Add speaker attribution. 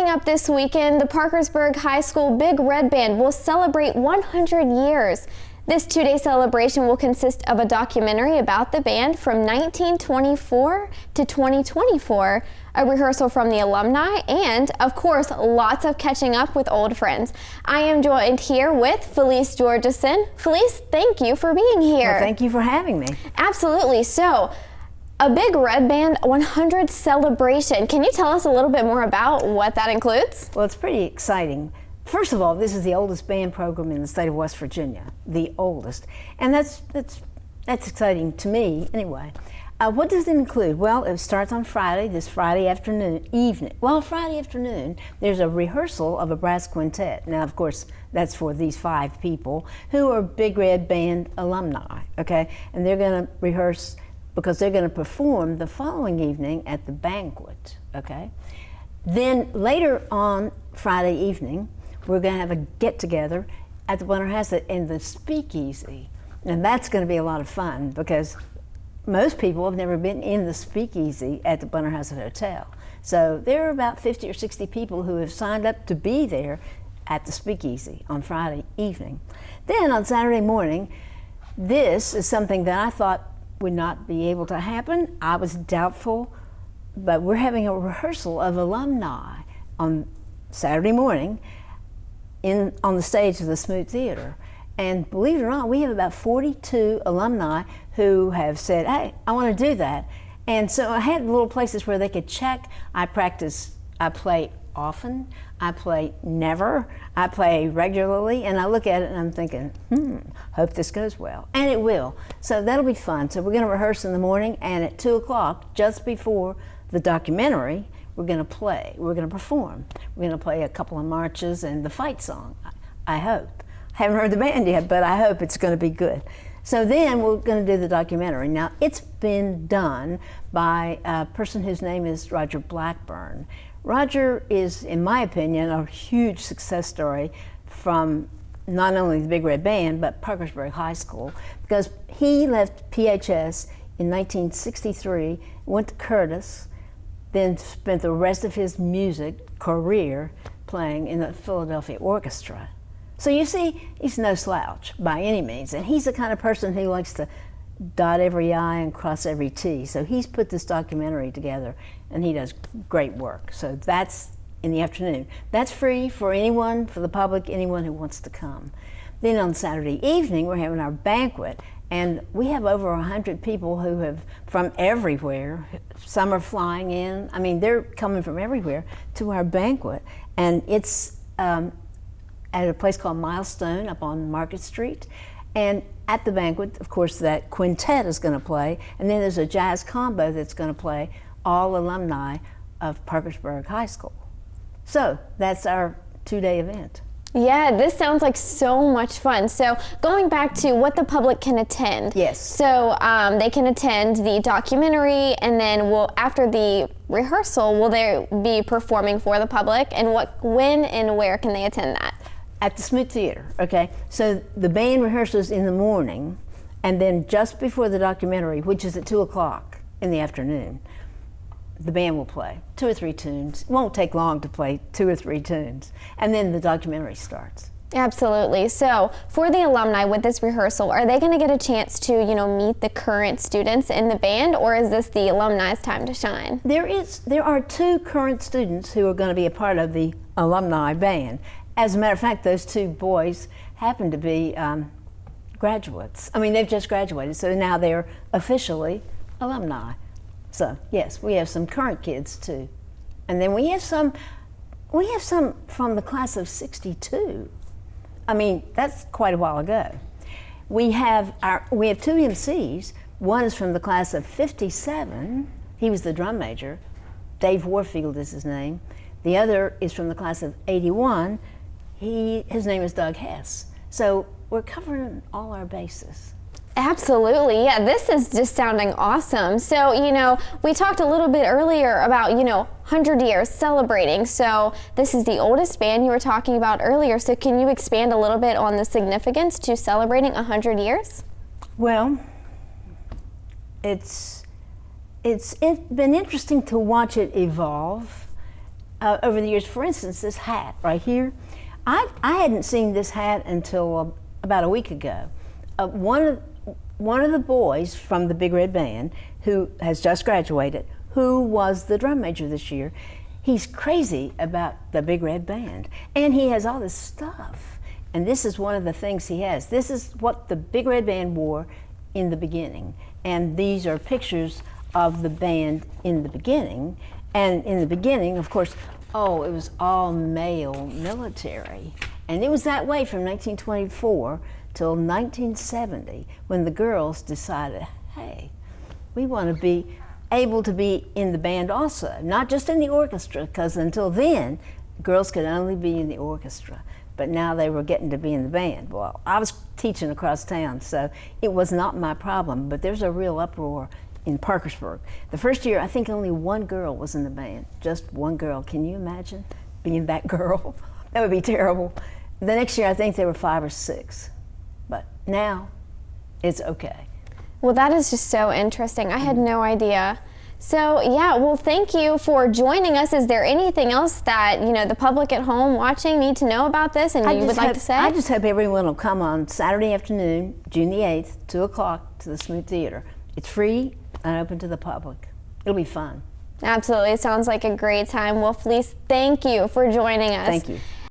Speaker 1: up this weekend, the Parkersburg High School Big Red Band will celebrate 100 years. This two-day celebration will consist of a documentary about the band from 1924 to 2024, a rehearsal from the alumni, and, of course, lots of catching up with old friends. I am joined here with Felice Georgeson. Felice, thank you for being here.
Speaker 2: Well, thank you for having me.
Speaker 1: Absolutely. So, a Big Red Band 100 celebration. Can you tell us a little bit more about what that includes?
Speaker 2: Well, it's pretty exciting. First of all, this is the oldest band program in the state of West Virginia, the oldest, and that's exciting to me anyway. What does it include? Well, it starts on Friday, this Friday afternoon, Friday afternoon, there's a rehearsal of a brass quintet. Now, of course, that's for these 5 people who are Big Red Band alumni, okay? And they're going to rehearse because they're going to perform the following evening at the banquet, okay? Then later on Friday evening, we're going to have a get-together at the Blennerhassett in the Speakeasy. And that's going to be a lot of fun because most people have never been in the Speakeasy at the Blennerhassett Hotel. So there are about 50 or 60 people who have signed up to be there at the Speakeasy on Friday evening. Then on Saturday morning, this is something that I thought would not be able to happen. I was doubtful, but we're having a rehearsal of alumni on Saturday morning on the stage of the Smoot Theater. And believe it or not, we have about 42 alumni who have said, hey, I want to do that. And so I had little places where they could check. I play often, I play never, I play regularly, and I look at it and I'm thinking, hope this goes well. And it will. So that'll be fun. So we're going to rehearse in the morning, and at 2 o'clock, just before the documentary, we're going to play, we're going to perform. We're going to play a couple of marches and the fight song, I hope. I haven't heard the band yet, but I hope it's going to be good. So then we're going to do the documentary. Now, it's been done by a person whose name is Roger Blackburn. Roger is, in my opinion, a huge success story from not only the Big Red Band, but Parkersburg High School, because he left PHS in 1963, went to Curtis, then spent the rest of his music career playing in the Philadelphia Orchestra. So you see, he's no slouch by any means, and he's the kind of person who likes to dot every I and cross every T. So he's put this documentary together, and he does great work. So that's in the afternoon. That's free for anyone, for the public, anyone who wants to come. Then on Saturday evening, we're having our banquet, and we have over 100 people who have, from everywhere. Some are flying in. I mean, they're coming from everywhere to our banquet, and it's at a place called Milestone up on Market Street. And at the banquet, of course, that quintet is going to play, and then there's a jazz combo that's going to play, all alumni of Parkersburg High School. So that's our 2-day event.
Speaker 1: Yeah, this sounds like so much fun. So going back to what the public can attend.
Speaker 2: Yes.
Speaker 1: So they can attend the documentary, and then after the rehearsal, will they be performing for the public? And when and where can they attend that?
Speaker 2: At the Smoot Theater, okay? So the band rehearses in the morning, and then just before the documentary, which is at 2 o'clock in the afternoon, the band will play 2 or 3 tunes. It won't take long to play 2 or 3 tunes, and then the documentary starts.
Speaker 1: Absolutely. So for the alumni with this rehearsal, are they going to get a chance to, meet the current students in the band, or is this the alumni's time to shine?
Speaker 2: There are 2 current students who are going to be a part of the alumni band. As a matter of fact, those 2 boys happen to be graduates. I mean, they've just graduated, so now they're officially alumni. So yes, we have some current kids too, and then we have some from the class of '62. I mean, that's quite a while ago. We have 2 MCs. One is from the class of '57. He was the drum major. Dave Warfield is his name. The other is from the class of '81. His name is Doug Hess. So we're covering all our bases.
Speaker 1: Absolutely, yeah, this is just sounding awesome. So, we talked a little bit earlier about, 100 years celebrating. So this is the oldest band you were talking about earlier. So can you expand a little bit on the significance to celebrating 100 years?
Speaker 2: Well, it's been interesting to watch it evolve. over the years. For instance, this hat right here, I hadn't seen this hat until about a week ago. One of the boys from the Big Red Band, who has just graduated, who was the drum major this year, he's crazy about the Big Red Band, and he has all this stuff. And this is one of the things he has. This is what the Big Red Band wore in the beginning. And these are pictures of the band in the beginning. And in the beginning, of course, it was all male military. And it was that way from 1924 till 1970, when the girls decided, hey, we want to be able to be in the band also, not just in the orchestra, because until then, girls could only be in the orchestra. But now they were getting to be in the band. Well, I was teaching across town, so it was not my problem, but there's a real uproar in Parkersburg. The first year, I think only one girl was in the band, just one girl. Can you imagine being that girl? That would be terrible. The next year, I think there were 5 or 6, but now it's okay.
Speaker 1: Well, that is just so interesting. I had no idea. So yeah, well, thank you for joining us. Is there anything else that the public at home watching need to know about this, and you would like to say?
Speaker 2: I just hope everyone will come on Saturday afternoon, June the 8th, 2 o'clock, to the Smoot Theater. It's free and open to the public. It'll be fun.
Speaker 1: Absolutely, it sounds like a great time. Well, Felice, thank you for joining us.
Speaker 2: Thank you.